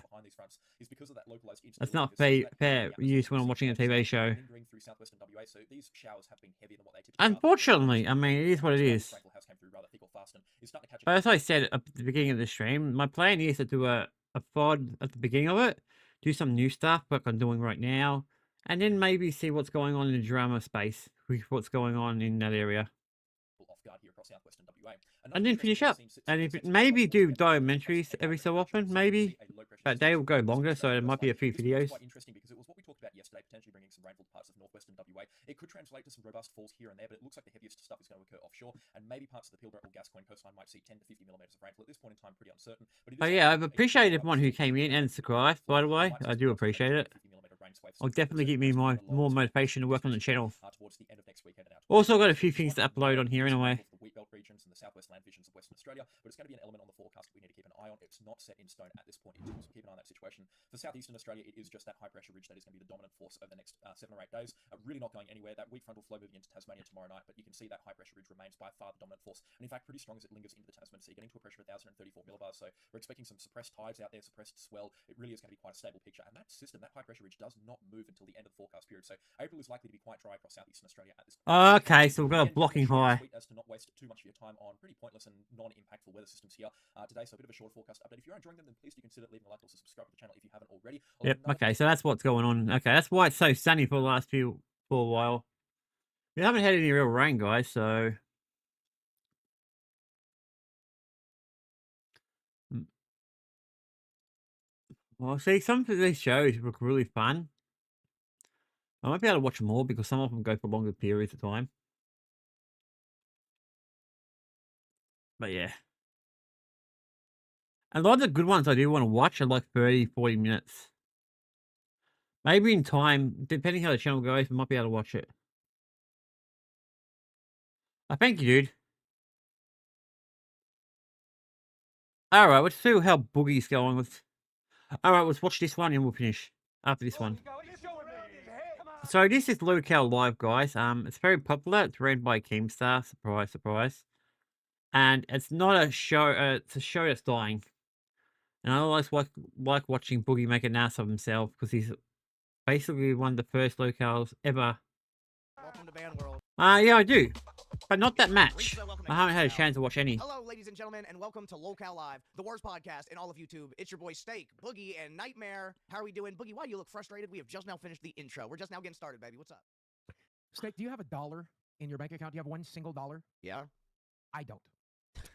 That's not fair use when I'm watching a TV show. Unfortunately, I mean, it is what it is. But as I said at the beginning of the stream, my plan is to do a FOD at the beginning of it, do some new stuff like I'm doing right now, and then maybe see what's going on in the drama space, what's going on in that area. And then finish up. And if maybe do documentaries every so often, maybe. But they will go longer, so it might be a few videos. Quite interesting because it was what we talked about yesterday, potentially bringing some rainfall to parts of northwestern WA. It could translate to some robust falls here and there, but it looks like the heaviest stuff is going to occur offshore, and maybe parts of the Pilbara or Gascoyne coastline might see 10 to 50 millimeters of rainfall. At this point in time, pretty uncertain. But Oh yeah, I've appreciated everyone who came in and subscribed, by the way. I do appreciate it. I'll definitely give me more motivation to work on the channel. Also got a few things to upload on here anyway. The wheat belt regions and the southwest land visions of Western Australia, but it's going to be an element on the forecast that we need to keep an eye on. It's not set in stone at this point in time, so keep an eye on that situation. For southeastern Australia, it is just that high pressure ridge that is going to be the dominant force over the next 7 or 8 days. Really not going anywhere. That weak frontal flow moving into Tasmania tomorrow night, but you can see that high pressure ridge remains by far the dominant force, and in fact pretty strong as it lingers into the Tasman Sea, getting to a pressure of 1,034 millibars. So we're expecting some suppressed tides out there, suppressed swell. It really is going to be quite a stable picture, and that system, that high pressure ridge, does not move until the end of the forecast period. So April is likely to be quite dry across southeastern Australia at this point. Okay, so we've got a blocking high. As to not waste too much of your time on pretty pointless and non-impactful weather systems here today. So a bit of a short forecast update. If you're enjoying them, then please do consider leaving a like or subscribe to the channel if you haven't already. Yep. Okay, so that's what's going on. Okay, that's why it's so sunny for the last for a while. We haven't had any real rain, guys. So. Well, see, some of these shows look really fun. I might be able to watch more because some of them go for longer periods of time. But yeah. A lot of the good ones I do want to watch are like 30, 40 minutes. Maybe in time, depending how the channel goes, we might be able to watch it. Thank you, dude. Alright, let's see how Boogie's going with. Alright, let's watch this one and we'll finish after this one. So this is Locale Live, guys. It's very popular. It's ran by Keemstar. Surprise, surprise. And it's not a show. It's a show that's dying. And I always like watching Boogie make an ass of himself because he's basically one of the first locales ever. Welcome to Band World. Yeah, I do. But not that match. I haven't had a chance to watch any. Hello, ladies and gentlemen, and welcome to Locale Live, the worst podcast in all of YouTube. It's your boy Steak, Boogie, and Nightmare. How are we doing? Boogie, why do you look frustrated? We have just now finished the intro. We're just now getting started, baby. What's up? Steak, do you have $1 in your bank account? Do you have one single dollar? Yeah. I don't.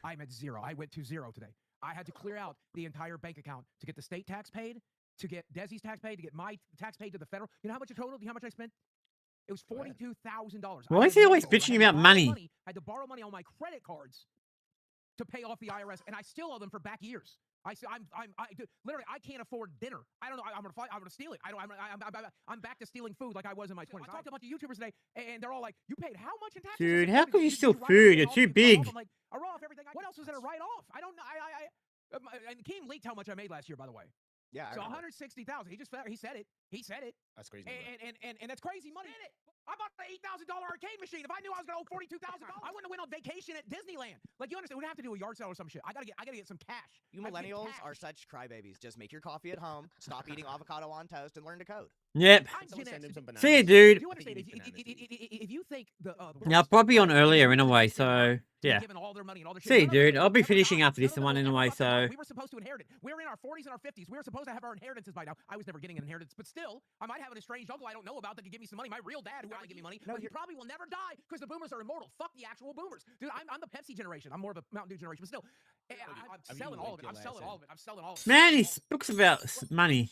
I'm at zero. I went to zero today. I had to clear out the entire bank account to get the state tax paid, to get Desi's tax paid, to get my tax paid to the federal. You know how much it totaled? Do you know how much I spent? It was $42,000. Why is he always bitching about money? I had to borrow money on my credit cards to pay off the IRS, and I still owe them for back years. Literally, I can't afford dinner. I don't know. I'm gonna steal it. I'm back to stealing food like I was in my 20s. I talked to a bunch of YouTubers today, and they're all like, "You paid how much in taxes?" Dude, how can you steal food? You're too big. I'm like, I wrote off everything. What else was there to write off? I don't know. And Keem leaked how much I made last year, by the way. Yeah. So 160,000. He said it. He said it. That's crazy. And that's crazy money. I bought an $8,000 arcade machine. If I knew I was gonna owe $42,000, I wouldn't have went on vacation at Disneyland. Like, you understand? We'd have to do a yard sale or some shit. I gotta get some cash. You millennials are such crybabies. Just make your coffee at home, stop eating avocado on toast, and learn to code. Yep. I'm Gen X. See you, dude. Do you understand? If you think the Yeah, I'll probably be on earlier in a way, so yeah. giving all their money and all their shit, See you, none of it- dude. I'll be none of it- finishing after this one in a way, so we were supposed to inherit it. We're in our 40s and our 50s. We were supposed to have our inheritances by now. I was never getting an inheritance, but still, I might have an estranged uncle I don't know about that could give me some money. My real dad, who would give me money, but he probably will never die because the boomers are immortal. Fuck the actual boomers, dude. I'm the Pepsi generation. I'm more of a Mountain Dew generation, but still, I'm selling all of it. I'm selling all of it. I'm selling all of it. man, he speaks about money.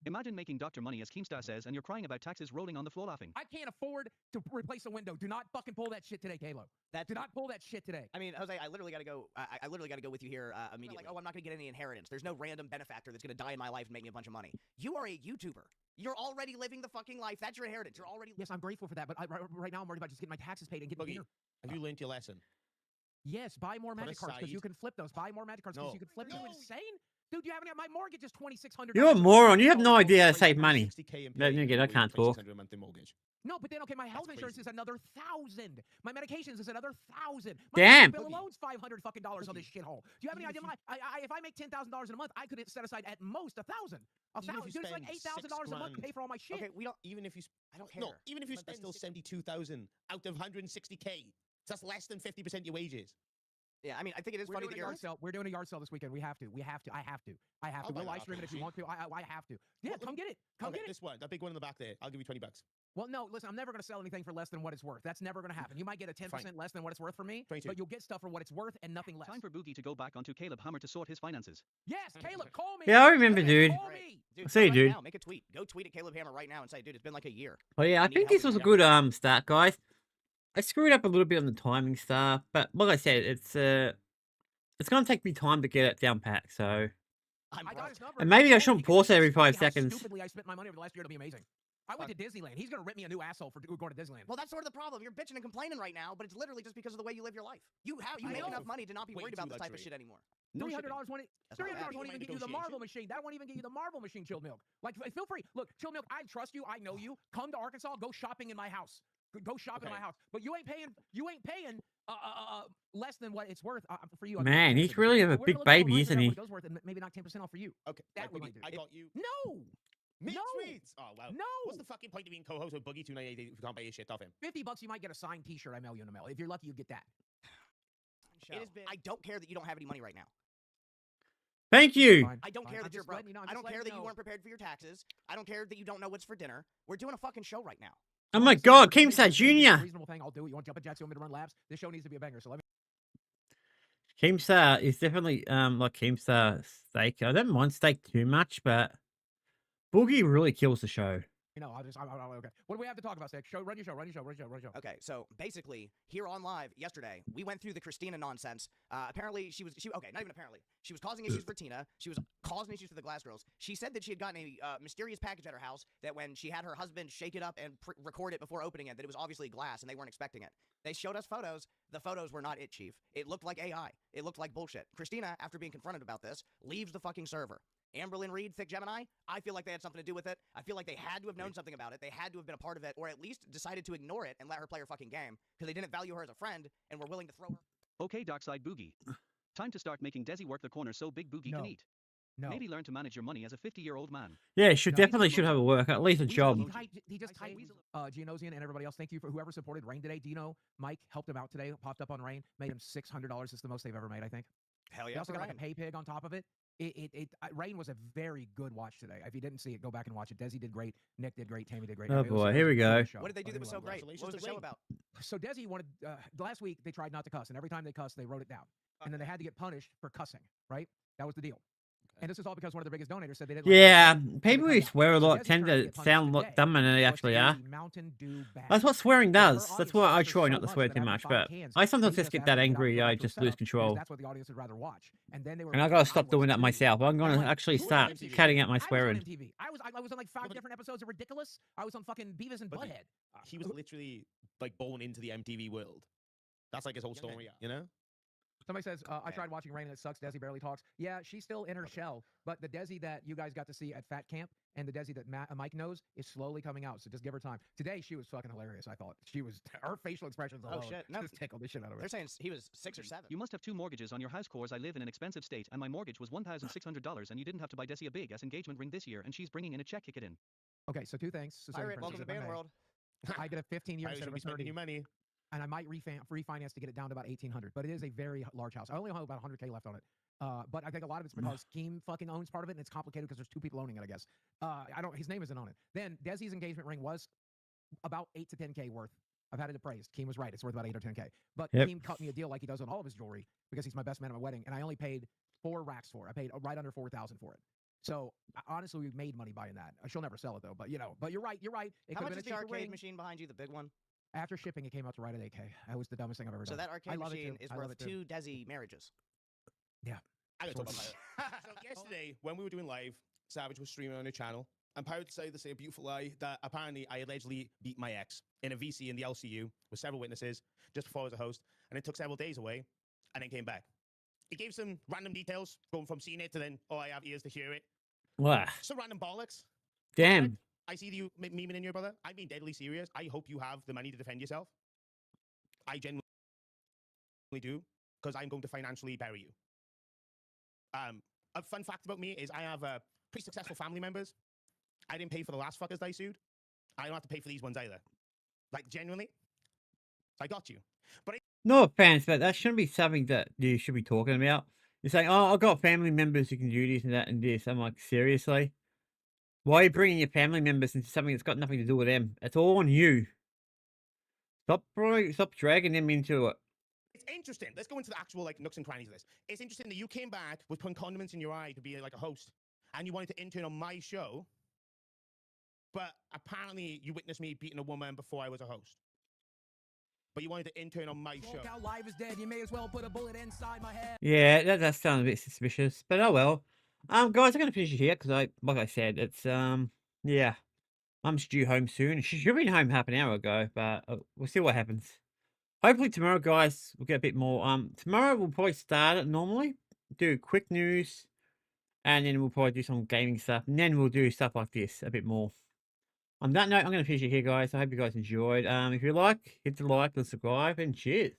Imagine making Dr. Money, as Keemstar says, and you're crying about taxes rolling on the floor laughing. I can't afford to replace a window. Do not fucking pull that shit today, Kalo. Do not pull that shit today. I mean, Jose, I literally got to go. I literally got to go with you here immediately. Like, oh, I'm not going to get any inheritance. There's no random benefactor that's going to die in my life and make me a bunch of money. You are a YouTuber. You're already living the fucking life. That's your inheritance. You're already. Yes, I'm grateful for that, but right now I'm worried about just getting my taxes paid and getting dinner. Have you learned your lesson? Yes, buy more magic cards because you can flip those. Buy more magic cards because you can flip them. You insane? Dude, you haven't. My mortgage is $2,600. You're a moron. You have no idea how to save money. Again, I can't talk. No, but then my health insurance is another $1,000. My medications is another $1,000. My Damn. bill alone's $500 fucking dollars on this shithole. Do you have any idea? If I make $10,000 in a month, I could set aside at most $1,000. Dude, it's like $8,000 a month to pay for all my shit. Okay, we don't. Even if you, I don't care. No, even if you spend still 72,000 out of 160K, that's less than 50% your wages. Yeah, I mean, I think it is funny that you're. We're doing a yard sale this weekend. We have to. I have to. We'll live stream it if you want to. I have to. Yeah, come get it. Come get it. This one, that big one in the back there. I'll give you $20. Well, no, listen, I'm never going to sell anything for less than what it's worth. That's never going to happen. You might get a 10% less than what it's worth for me, 22. but you'll get stuff for what it's worth and nothing less. Time for Boogie to go back onto Caleb Hammer to sort his finances. Yes, Caleb, call me. Yeah, I remember, dude. Dude, See you, right dude. Now, make a tweet. Go tweet at Caleb Hammer right now and say, dude, it's been like a year. Oh yeah, I think this was a good start, guys. I screwed up a little bit on the timing stuff, but like I said, it's gonna take me time to get it down pat. So, I got his number. and maybe I shouldn't pause it every 5 seconds. Stupidly, I spent my money over the last year. It'll be amazing. I went to Disneyland. He's going to rip me a new asshole for going to Disneyland. Well, that's sort of the problem. You're bitching and complaining right now, but it's literally just because of the way you live your life. You make enough money to not be worried about this type of shit anymore. $300 won't even get you the Marvel machine. That won't even get you the Marvel machine, Chilled Milk. Like, feel free. Look, Chilled Milk, I trust you. I know you. Come to Arkansas. Go shopping in my house. Go shop in my house. But you ain't paying less than what it's worth for you. Man, he's really a big baby, isn't he? Worth, and maybe not 10% off for you. Okay, that Boogie, I got you. No. Mixed No. tweets. Oh wow. No. What's the fucking point of being co-host with Boogie 298 if you can't buy your shit off him? $50, you might get a signed T-shirt. I mail you in the mail. If you're lucky, you get that. I don't care that you don't have any money right now. Thank you. I don't care that you're broke. I don't care that you weren't prepared for your taxes. I don't care that you don't know what's for dinner. We're doing a fucking show right now. Oh my God, Keemstar Jr. Reasonable thing, I'll do it. You want to jump at Jets? You want me to run laps? This show needs to be a banger. So let me. Keemstar is definitely like Keemstar steak. I don't mind steak too much, but Boogie really kills the show. Okay. What do we have to talk about, Stick? Run your show. Okay, so basically, here on live yesterday, we went through the Christina nonsense. Apparently, she okay, not even apparently. She was causing issues for Tina. She was causing issues for the Glass Girls. She said that she had gotten a mysterious package at her house, that when she had her husband shake it up and record it before opening it, that it was obviously glass, and they weren't expecting it. They showed us photos. The photos were not it, Chief. It looked like AI. It looked like bullshit. Christina, after being confronted about this, leaves the fucking server. Amberlynn Reed, Thick Gemini, I feel like they had something to do with it. I feel like they had to have known something about it. They had to have been a part of it, or at least decided to ignore it and let her play her fucking game, because they didn't value her as a friend and were willing to throw her. Okay, Darkside Boogie. Time to start making Desi work the corner so Big Boogie can eat. No. Maybe learn to manage your money as a 50-year-old man. Yeah, definitely should have a work, at least a job. He just typed Gianosian and everybody else. Thank you for whoever supported Rain today. Dino, Mike helped him out today. Popped up on Rain, made him $600. It's the most they've ever made, I think. Hell yeah! They also got like a pay pig on top of it. Rain was a very good watch today. If you didn't see it, go back and watch it. Desi did great. Nick did great. Tammy did great. Oh boy, here we go. What did they do that was so great? What was the show about? So Desi wanted last week. They tried not to cuss, and every time they cussed, they wrote it down, and then they had to get punished for cussing. Right? That was the deal. And this is all because one of the biggest donators said they didn't. Yeah, people who swear a lot tend to sound a lot dumber than they actually are. That's what swearing does. That's why I try not to swear too much, but I sometimes just get that angry. I just lose control. That's what the audience would rather watch. And I gotta stop doing that myself. I'm gonna actually start cutting out my swearing. I was on like 5 different episodes of Ridiculous. I was on fucking Beavis and Butthead. He was literally like born into the MTV world. That's like his whole story, you know? Somebody says, I tried watching Rain and it sucks. Desi barely talks. Yeah, she's still in her shell. But the Desi that you guys got to see at Fat Camp and the Desi that Mike knows is slowly coming out. So just give her time. Today, she was fucking hilarious, I thought. Her facial expressions alone shit. No. just tickled the shit out of her. They're saying he was 6 or 7. You must have 2 mortgages on your house, cores. I live in an expensive state, and my mortgage was $1,600, and you didn't have to buy Desi a big-ass engagement ring this year, and she's bringing in a check. Kick it in. Okay, so 2 things. Hi, Rick. Welcome to Band World. I get a 15-year instead of a 30. Your money. And I might refinance to get it down to about 1,800. But it is a very large house. I only have about 100K left on it. But I think a lot of it's because Keem fucking owns part of it, and it's complicated because there's 2 people owning it, I guess. His name isn't on it. Then Desi's engagement ring was about 8 to 10K worth. I've had it appraised. Keem was right. It's worth about 8 or 10K. But Keem cut me a deal like he does on all of his jewelry because he's my best man at my wedding, and I only paid 4 racks for it. I paid right under 4,000 for it. So honestly, we made money buying that. She'll never sell it though. But but you're right. How much is the arcade machine behind you, the big one? After shipping, it came out to right at 8K. That was the dumbest thing I've ever done. So that arcade machine is worth 2 Desi marriages. Yeah. I gotta talk about it. So yesterday, when we were doing live, Savage was streaming on her channel. I'm proud to say a beautiful lie that apparently I allegedly beat my ex in a VC in the LCU with several witnesses just before I was a host, and it took several days away, and then came back. He gave some random details, going from seeing it to then, I have ears to hear it. Wow. Some random bollocks. Damn. I see you memeing in your brother. I'm being deadly serious. I hope you have the money to defend yourself. I genuinely do, because I'm going to financially bury you. A fun fact about me is I have pretty successful family members. I didn't pay for the last fuckers that I sued. I don't have to pay for these ones either. Like, genuinely. I got you. But No offense, but that shouldn't be something that you should be talking about. You're saying, I've got family members who can do this and that and this. I'm like, seriously? Why are you bringing your family members into something that's got nothing to do with them? It's all on you. Stop dragging them into it. it's interesting. Let's go into the actual nooks and crannies of this. It's interesting that you came back with putting condiments in your eye to be like a host, and you wanted to intern on my show, but apparently you witnessed me beating a woman before I was a host. But you wanted to intern on my show. How live is dead. You may as well put a bullet inside my head. Yeah, that does sound a bit suspicious, but oh well. Guys, I'm gonna finish it here because like I said, it's yeah, I'm due home soon. She should have been home half an hour ago, but we'll see what happens. Hopefully tomorrow, guys, we'll get a bit more. Tomorrow we'll probably start it normally, do quick news, and then we'll probably do some gaming stuff, and then we'll do stuff like this a bit more. On that note, I'm gonna finish it here, guys. I hope you guys enjoyed. If you like, hit the like and subscribe, and cheers.